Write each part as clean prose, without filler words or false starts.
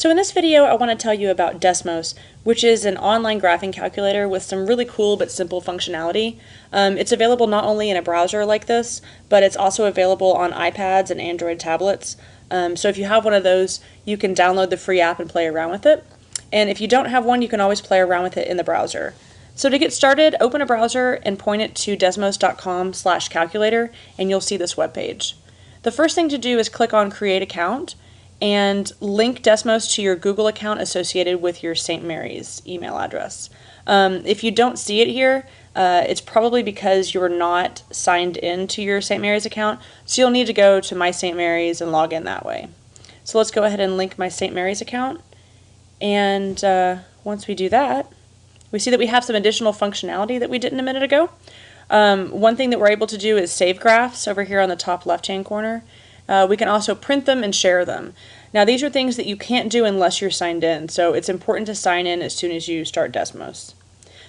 So in this video, I want to tell you about Desmos, which is an online graphing calculator with some really cool but simple functionality. It's available not only in a browser like this, but it's also available on iPads and Android tablets. So if you have one of those, you can download the free app and play around with it. And if you don't have one, you can always play around with it in the browser. So to get started, open a browser and point it to desmos.com/calculator, and you'll see this webpage. The first thing to do is click on Create Account and link Desmos to your Google account associated with your St. Mary's email address. If you don't see it here, it's probably because you're not signed in to your St. Mary's account, so you'll need to go to My St. Mary's and log in that way. So let's go ahead and link my St. Mary's account, and once we do that, we see that we have some additional functionality that we didn't a minute ago. One thing that we're able to do is save graphs over here on the top left-hand corner. We can also print them and share them. Now these are things that you can't do unless you're signed in, so it's important to sign in as soon as you start Desmos.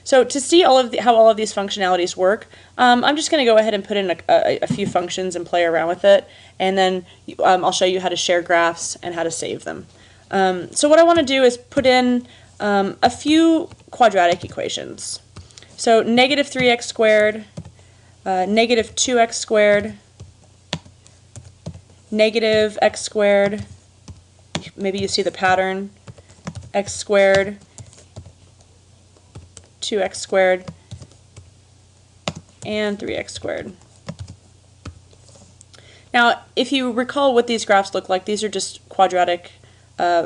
So to see how all of these functionalities work, I'm just going to go ahead and put in a few functions and play around with it, and then I'll show you how to share graphs and how to save them. So what I want to do is put in a few quadratic equations. So negative 3x squared, negative 2x squared, negative x squared, maybe you see the pattern, x squared, 2x squared, and 3x squared. Now, if you recall what these graphs look like, these are just quadratic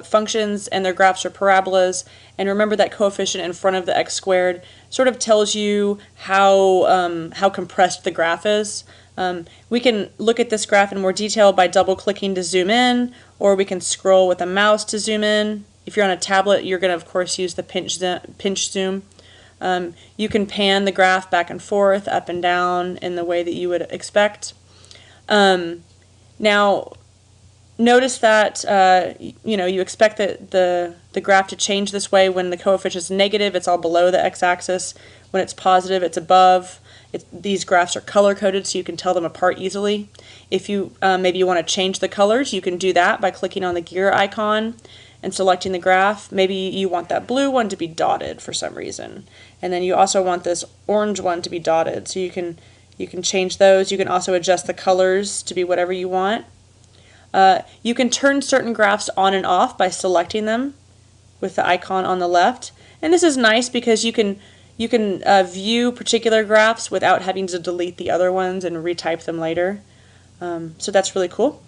functions, and their graphs are parabolas. And remember that coefficient in front of the x squared sort of tells you how compressed the graph is. We can look at this graph in more detail by double-clicking to zoom in, or we can scroll with a mouse to zoom in. If you're on a tablet, you're going to, of course, use the pinch zoom. You can pan the graph back and forth, up and down, in the way that you would expect. Now, notice that you expect that the graph to change this way. When the coefficient is negative, it's all below the x-axis. When it's positive, it's above. These graphs are color-coded so you can tell them apart easily. If you maybe you want to change the colors, you can do that by clicking on the gear icon and selecting the graph. Maybe you want that blue one to be dotted for some reason, and then you also want this orange one to be dotted. So you can change those. You can also adjust the colors to be whatever you want. You can turn certain graphs on and off by selecting them with the icon on the left, and this is nice because you can view particular graphs without having to delete the other ones and retype them later. So that's really cool.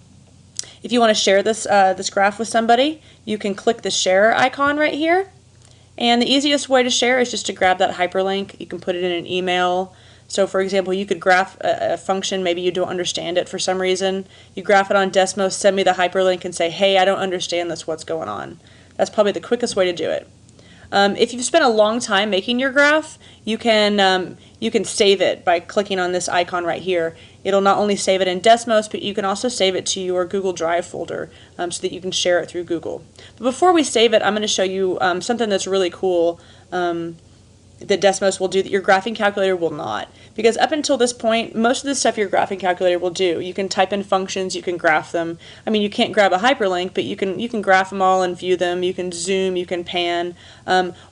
If you want to share this graph with somebody, you can click the share icon right here. And the easiest way to share is just to grab that hyperlink. You can put it in an email. So for example, you could graph a function, maybe you don't understand it for some reason. You graph it on Desmos, send me the hyperlink and say, hey, I don't understand this, what's going on? That's probably the quickest way to do it. If you've spent a long time making your graph, you can save it by clicking on this icon right here. It'll not only save it in Desmos, but you can also save it to your Google Drive folder so that you can share it through Google. But before we save it, I'm going to show you something that's really cool that Desmos will do that your graphing calculator will not. Because up until this point, most of the stuff your graphing calculator will do. You can type in functions, you can graph them. I mean, you can't grab a hyperlink, but you can graph them all and view them. You can zoom, you can pan.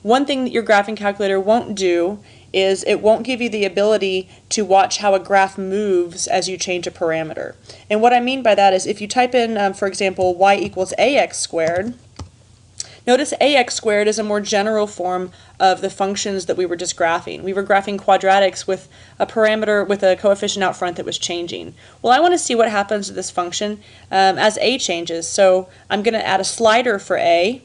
One thing that your graphing calculator won't do is it won't give you the ability to watch how a graph moves as you change a parameter. And what I mean by that is if you type in, for example, y equals ax squared, notice ax squared is a more general form of the functions that we were just graphing. We were graphing quadratics with a parameter with a coefficient out front that was changing. Well, I want to see what happens to this function as a changes. So I'm going to add a slider for a,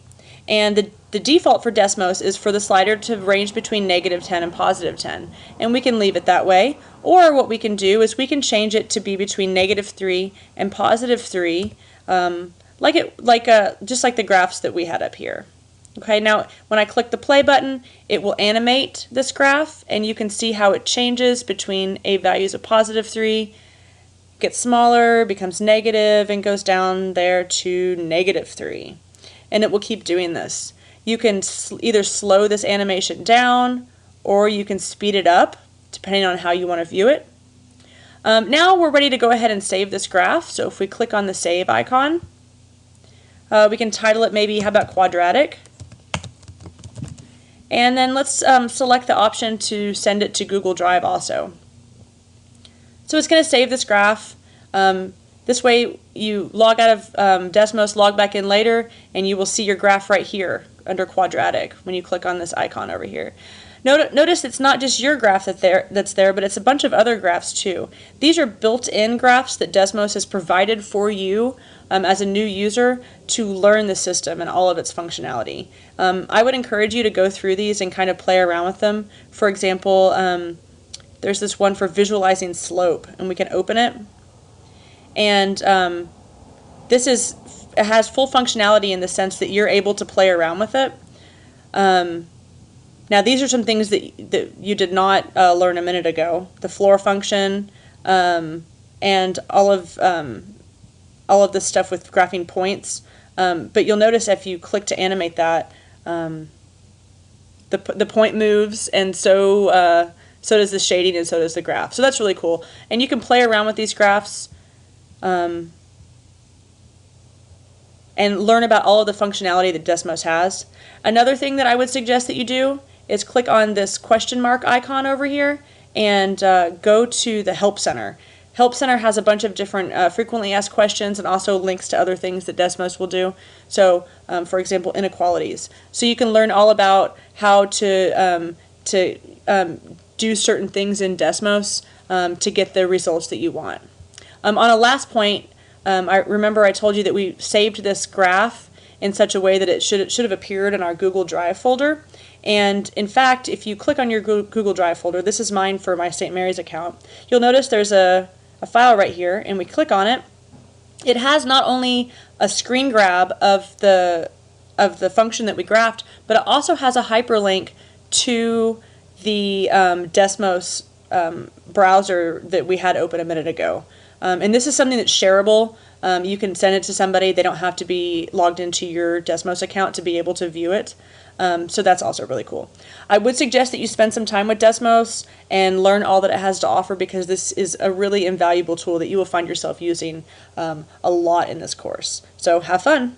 and the default for Desmos is for the slider to range between -10 and +10. And we can leave it that way. Or what we can do is we can change it to be between -3 and +3, just like the graphs that we had up here. Okay, now when I click the play button, it will animate this graph, and you can see how it changes between a values of +3, gets smaller, becomes negative, and goes down there to -3. And it will keep doing this. You can either slow this animation down, or you can speed it up, depending on how you want to view it. Now we're ready to go ahead and save this graph. So if we click on the save icon, We can title it maybe, how about quadratic? And then let's select the option to send it to Google Drive also. So it's going to save this graph. This way you log out of Desmos, log back in later, and you will see your graph right here under quadratic when you click on this icon over here. Notice it's not just your graph that's there, but it's a bunch of other graphs too. These are built-in graphs that Desmos has provided for you as a new user to learn the system and all of its functionality. I would encourage you to go through these and kind of play around with them. For example, there's this one for visualizing slope, and we can open it. And it has full functionality in the sense that you're able to play around with it. Now these are some things that you did not learn a minute ago. The floor function and all of this stuff with graphing points. But you'll notice if you click to animate that, the point moves, and so does the shading, and so does the graph. So that's really cool. And you can play around with these graphs and learn about all of the functionality that Desmos has. Another thing that I would suggest that you do is click on this question mark icon over here and go to the Help Center. Help Center has a bunch of different frequently asked questions and also links to other things that Desmos will do. So, for example, inequalities. So you can learn all about how to do certain things in Desmos to get the results that you want. On a last point, I told you that we saved this graph in such a way that it should have appeared in our Google Drive folder. And in fact, if you click on your Google Drive folder, this is mine for my St. Mary's account, you'll notice there's a file right here, and we click on it. It has not only a screen grab of the function that we graphed, but it also has a hyperlink to the Desmos browser that we had open a minute ago. And this is something that's shareable. You can send it to somebody. They don't have to be logged into your Desmos account to be able to view it. So that's also really cool. I would suggest that you spend some time with Desmos and learn all that it has to offer, because this is a really invaluable tool that you will find yourself using a lot in this course. So have fun.